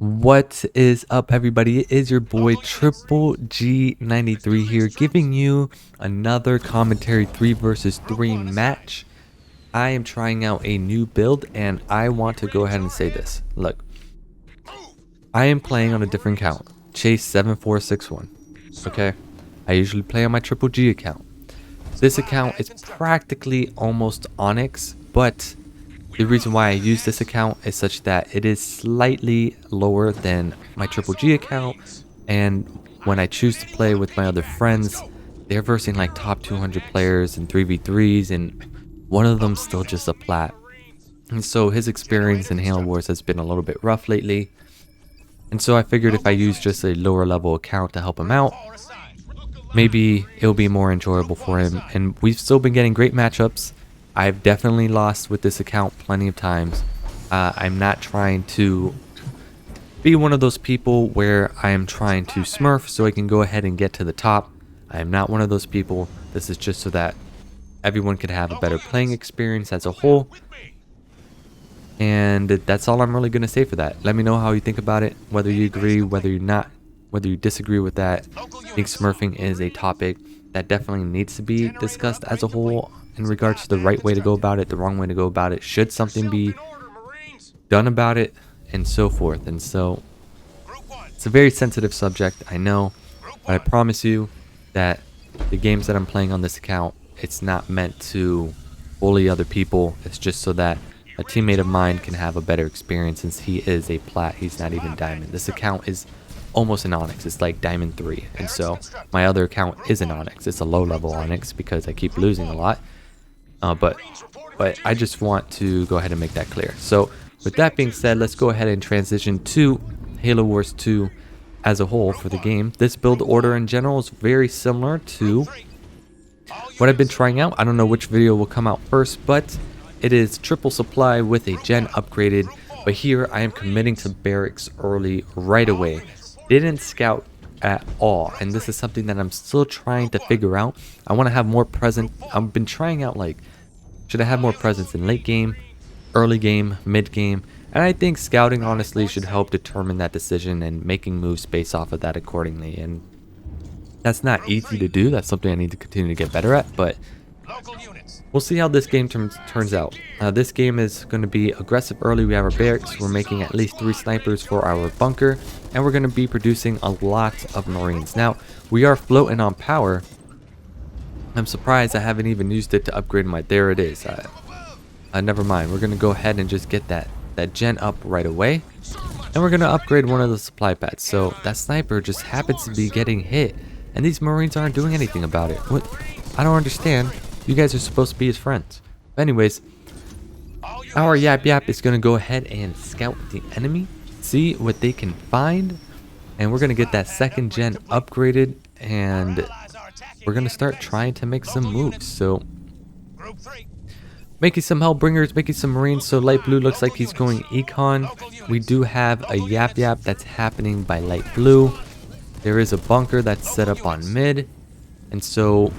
What is up, everybody? It is your boy Triple G93 here, giving you another commentary 3 versus 3 match. I am trying out a new build, and I want to go ahead and say this. Look, I am playing on a different account, Chase7461. Okay, I usually play on my Triple G account. This account is practically almost Onyx, but the reason why I use this account is such that it is slightly lower than my Triple G account, and when I choose to play with my other friends, they're versing like top 200 players and 3v3s, and one of them's still just a plat. And so his experience in Halo Wars has been a little bit rough lately, and so I figured if I use just a lower level account to help him out, maybe it'll be more enjoyable for him. And we've still been getting great matchups. I've definitely lost with this account plenty of times. I'm not trying to be one of those people where I am trying to smurf so I can go ahead and get to the top. I am not one of those people. This is just so that everyone could have a better playing experience as a whole. And that's all I'm really going to say for that. Let me know how you think about it, whether you agree, whether you disagree with that. I think smurfing is a topic that definitely needs to be discussed as a whole in regards to the right way to go about it, the wrong way to go about it, should something be done about it, and so forth. And so it's a very sensitive subject, I know, but I promise you that the games that I'm playing on this account, it's not meant to bully other people. It's just so that a teammate of mine can have a better experience, since he is a plat. He's not even diamond. This account is almost an Onyx. It's like diamond 3, and so my other account is an Onyx. It's a low level Onyx because I keep losing a lot. But I just want to go ahead and make that clear. So with that being said, let's go ahead and transition to Halo Wars 2 as a whole for the game. This build order in general is very similar to what I've been trying out. I don't know which video will come out first, but it is triple supply with a gen upgraded. But here I am committing to barracks early right away. Didn't scout at all, and this is something that I'm still trying to figure out. I want to have more presence. I've been trying out, like, should I have more presence in late game, early game, mid game, and I think scouting honestly should help determine that decision and making moves based off of that accordingly. And that's not easy to do. That's something I need to continue to get better at, but we'll see how this game turns out. This game is going to be aggressive early. We have our barracks. We're making at least 3 snipers for our bunker, and we're going to be producing a lot of Marines. Now, we are floating on power. I'm surprised I haven't even used it to upgrade my... There it is. Never mind. We're going to go ahead and just get that gen up right away, and we're going to upgrade one of the supply pads. So that sniper just happens to be getting hit, and these Marines aren't doing anything about it. What? I don't understand. You guys are supposed to be his friends. But anyways, our Yap is going to go ahead and scout the enemy, see what they can find, and we're going to get that second gen upgraded, and we're going to start trying to make some moves. So making some Hellbringers, making some Marines. So light blue looks like he's going econ. We do have a Yap that's happening by light blue. There is a bunker that's set up on mid, and so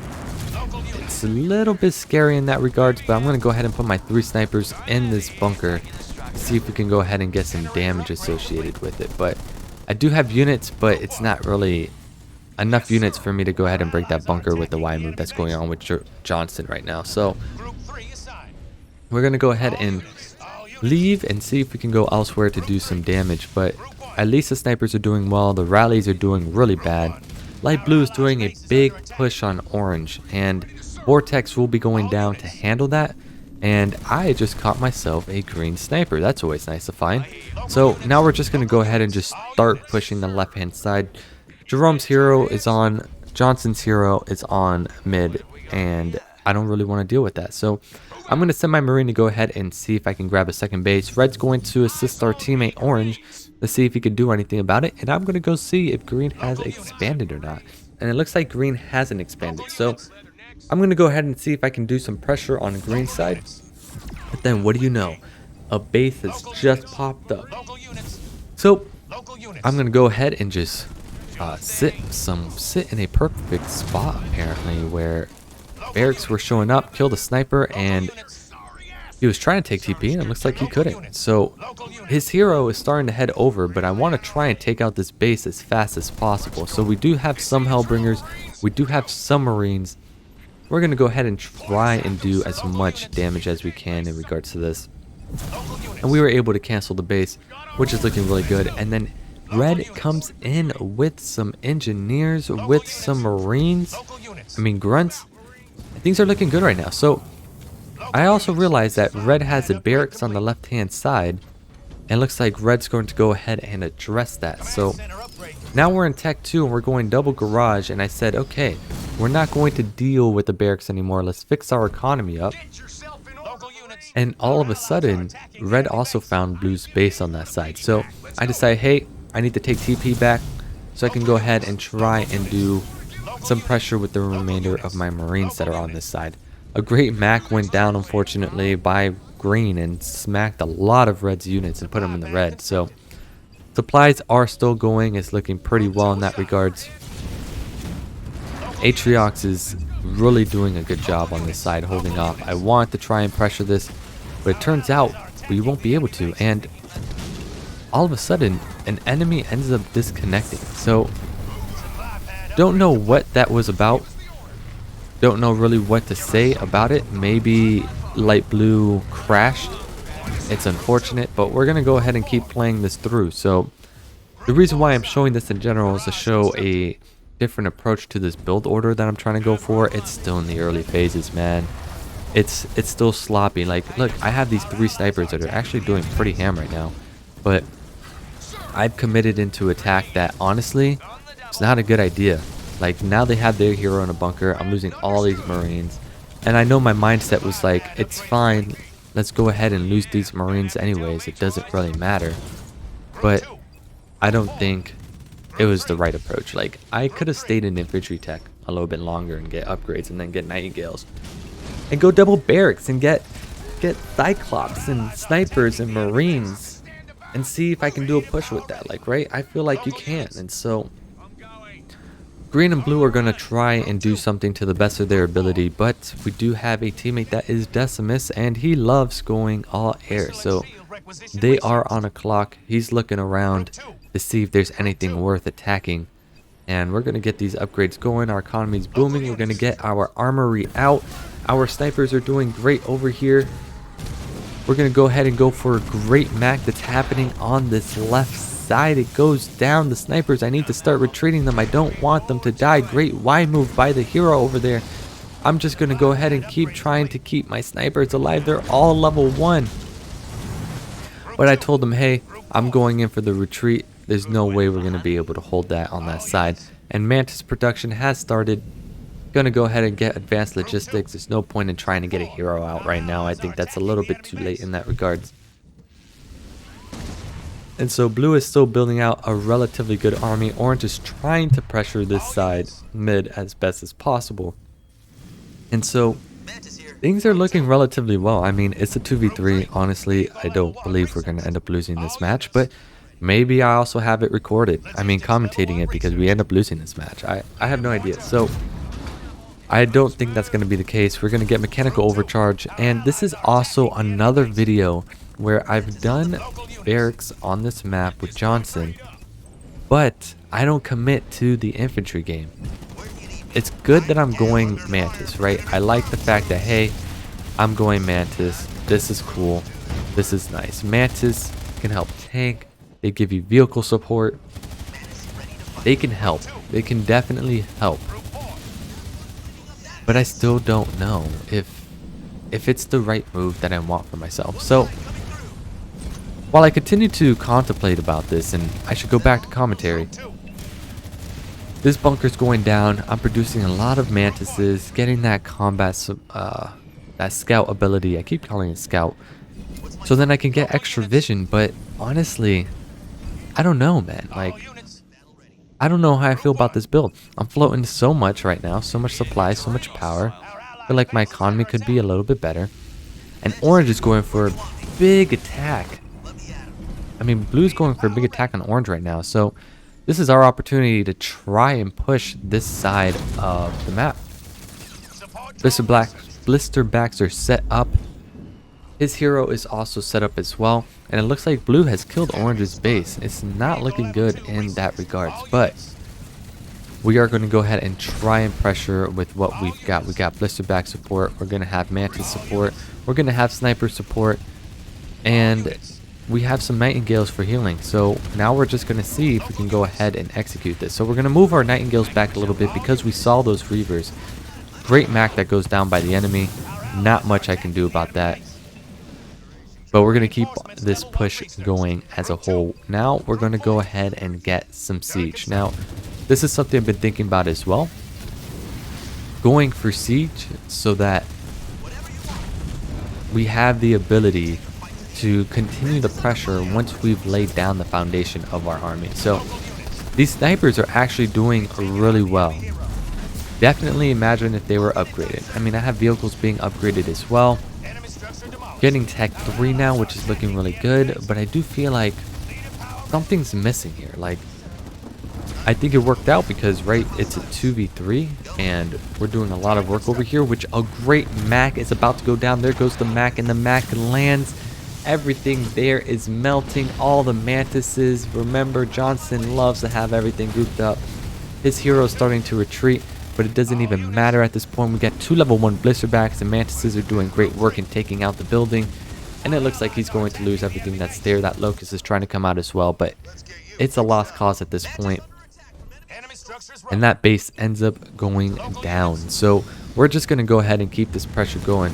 it's a little bit scary in that regards, but I'm going to go ahead and put my 3 snipers in this bunker, see if we can go ahead and get some damage associated with it. But I do have units, but it's not really enough units for me to go ahead and break that bunker with the Y move that's going on with Johnson right now. So we're going to go ahead and leave and see if we can go elsewhere to do some damage. But at least the snipers are doing well. The rallies are doing really bad. Light blue is doing a big push on orange, and Vortex will be going down to handle that. And I just caught myself a green sniper. That's always nice to find. So now we're just going to go ahead and just start pushing the left hand side. Jerome's hero is on, Johnson's hero is on mid, and I don't really want to deal with that. So I'm going to send my Marine to go ahead and see if I can grab a second base. Red's going to assist our teammate Orange to see if he can do anything about it, and I'm going to go see if Green has expanded or not. And it looks like Green hasn't expanded, so I'm going to go ahead and see if I can do some pressure on the Green side. But then what do you know, a base has just popped up. So I'm going to go ahead and just sit in a perfect spot apparently, where barracks were showing up, killed a sniper, and He was trying to take TP and it looks like he couldn't. So his hero is starting to head over, but I want to try and take out this base as fast as possible. So we do have some Hellbringers, we do have some Marines. We're going to go ahead and try and do as much damage as we can in regards to this. And we were able to cancel the base, which is looking really good. And then Red comes in with some engineers, with some Marines, grunts. Things are looking good right now. So I also realized that Red has a barracks on the left hand side, and looks like Red's going to go ahead and address that. So now we're in Tech 2 and we're going double garage, and I said, okay, we're not going to deal with the barracks anymore. Let's fix our economy up. And all of a sudden, Red also found Blue's base on that side. So I decided, hey, I need to take TP back so I can go ahead and try and do some pressure with the remainder of my Marines that are on this side. A great Mac went down, unfortunately, by green and smacked a lot of Red's units and put them in the red. So supplies are still going. It's looking pretty well in that regards. Atriox is really doing a good job on this side, holding off. I want to try and pressure this, but it turns out we won't be able to. And all of a sudden, an enemy ends up disconnecting. So don't know what that was about. Don't know really what to say about it. Maybe light blue crashed. It's unfortunate, but we're going to go ahead and keep playing this through. So the reason why I'm showing this in general is to show a different approach to this build order that I'm trying to go for. It's still in the early phases, man. It's still sloppy. Like, look, I have these 3 snipers that are actually doing pretty ham right now, but I've committed into attack that honestly, it's not a good idea. Like, now they have their hero in a bunker. I'm losing all these Marines. And I know my mindset was like, it's fine. Let's go ahead and lose these Marines anyways. It doesn't really matter. But I don't think it was the right approach. Like, I could have stayed in infantry tech a little bit longer and get upgrades and then get Nightingales. And go double barracks and get Cyclops and snipers and Marines. And see if I can do a push with that. Like, right? I feel like you can. And so green and blue are going to try and do something to the best of their ability, but we do have a teammate that is Decimus, and he loves going all air. So they are on a clock. He's looking around to see if there's anything worth attacking. And we're going to get these upgrades going. Our economy is booming. We're going to get our armory out. Our snipers are doing great over here. We're going to go ahead and go for a great Mac that's happening on this left side. It goes down. The snipers, I need to start retreating them. I don't want them to die. Great Y move by the hero over there. I'm just going to go ahead and keep trying to keep my snipers alive. They're all level 1. But I told them, hey, I'm going in for the retreat. There's no way we're going to be able to hold that on that side. And Mantis production has started. Going to go ahead and get advanced logistics. There's no point in trying to get a hero out right now. I think that's a little bit too late in that regards. And so blue is still building out a relatively good army. Orange is trying to pressure this side mid as best as possible. And so things are looking relatively well. I mean, it's a 2v3. Honestly, I don't believe we're going to end up losing this match, but maybe I also have it recorded. I mean, commentating it because we end up losing this match. I have no idea. So I don't think that's going to be the case. We're going to get mechanical overcharge. And this is also another video where I've done barracks on this map with Johnson, but I don't commit to the infantry game. It's good that I'm going Mantis, right? I like the fact that, hey, I'm going Mantis. This is cool. This is nice. Mantis can help tank. They give you vehicle support. They can help. They can definitely help. But I still don't know if it's the right move that I want for myself. So while I continue to contemplate about this, and I should go back to commentary, this bunker's going down. I'm producing a lot of Mantises, getting that combat, that scout ability. I keep calling it scout. So then I can get extra vision, but honestly, I don't know, man. Like, I don't know how I feel about this build. I'm floating so much right now, so much supply, so much power. I feel like my economy could be a little bit better. And orange is going for a big attack. I mean, blue's going for a big attack on orange right now. So this is our opportunity to try and push this side of the map. Blister backs are set up. His hero is also set up as well, and it looks like blue has killed orange's base. It's not looking good in that regards, but we are going to go ahead and try and pressure with what we've got. We got blisterback support, we're going to have mantis support, we're going to have sniper support, and we have some nightingales for healing. So now we're just going to see if we can go ahead and execute this. So we're going to move our nightingales back a little bit because we saw those reavers. Great Mac that goes down by the enemy. Not much I can do about that. But we're going to keep this push going as a whole. Now we're going to go ahead and get some siege. Now, this is something I've been thinking about as well. Going for siege so that we have the ability to continue the pressure once we've laid down the foundation of our army. So these snipers are actually doing really well. Definitely imagine if they were upgraded. I mean, I have vehicles being upgraded as well. Getting tech 3 now, which is looking really good, but I do feel like something's missing here. Like, I think it worked out because, right, it's a 2v3 and we're doing a lot of work over here, which a great Mac is about to go down. There goes the Mac, and the Mac lands. Everything there is melting. All the mantises. Remember, Johnson loves to have everything grouped up. His hero is starting to retreat, but it doesn't even matter at this point. We got 2 level 1 blisterbacks, and mantises are doing great work in taking out the building. And it looks like he's going to lose everything that's there. That locust is trying to come out as well, but it's a lost cause at this point. And that base ends up going down. So we're just going to go ahead and keep this pressure going.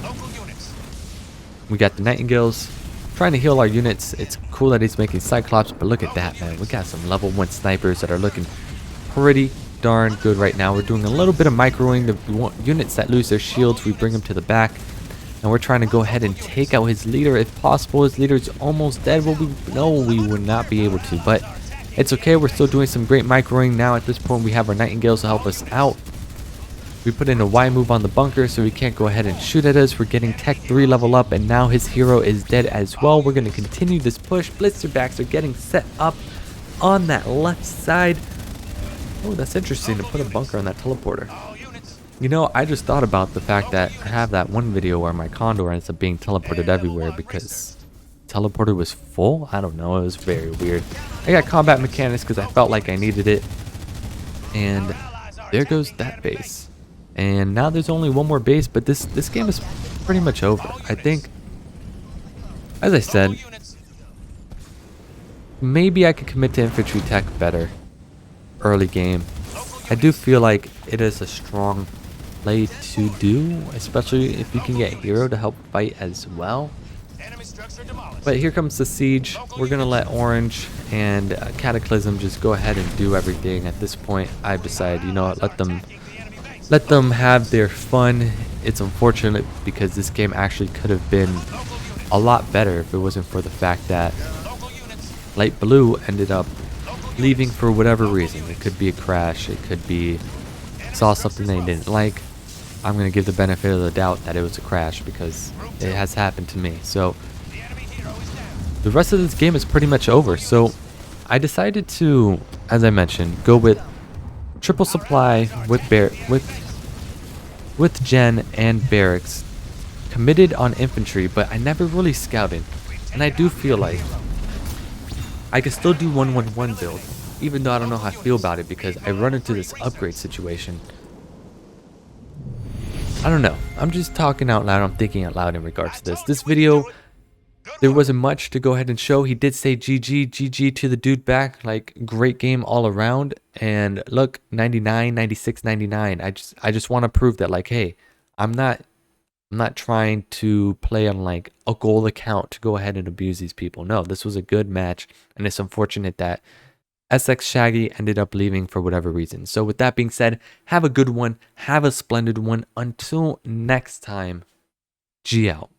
We got the nightingales trying to heal our units. It's cool that he's making cyclops, but look at that, man. We got some level 1 snipers that are looking pretty darn good right now. We're doing a little bit of microing. The units that lose their shields, we bring them to the back, and we're trying to go ahead and take out his leader if possible. His leader's almost dead. Well, we know we would not be able to, but it's okay. We're still doing some great microing. Now at this point we have our nightingales to help us out. We put in a Y move on the bunker so he can't go ahead and shoot at us. We're getting tech 3 level up, and now his hero is dead as well. We're going to continue this push. Blisterbacks are getting set up on that left side. Oh, that's interesting to put a bunker on that teleporter. You know, I just thought about the fact that I have that one video where my condor ends up being teleported everywhere because teleporter was full. I don't know. It was very weird. I got combat mechanics because I felt like I needed it. And there goes that base. And now there's only one more base, but this game is pretty much over. I think, as I said, maybe I could commit to infantry tech better early game. I do feel like it is a strong play to do, especially if you can get hero to help fight as well. But here comes the siege. We're gonna let orange and cataclysm just go ahead and do everything. At this point I've decided, you know what, let them have their fun. It's unfortunate because this game actually could have been a lot better if it wasn't for the fact that light blue ended up leaving for whatever reason. It could be a crash, it could be saw something they didn't like. I'm going to give the benefit of the doubt that it was a crash because it has happened to me. So the rest of this game is pretty much over. So I decided to, as I mentioned, go with triple supply with Gen and barracks, committed on infantry, but I never really scouted. And I do feel like I can still do 1-1-1 build, even though I don't know how I feel about it because I run into this upgrade situation. I don't know. I'm just talking out loud. I'm thinking out loud in regards to this. This video, there wasn't much to go ahead and show. He did say GG to the dude back. Like, great game all around. And look, 99, 96, 99. I just want to prove that, like, hey, I'm not trying to play on like a gold account to go ahead and abuse these people. No, this was a good match, and it's unfortunate that SX Shaggy ended up leaving for whatever reason. So with that being said, have a good one, have a splendid one. Until next time, G out.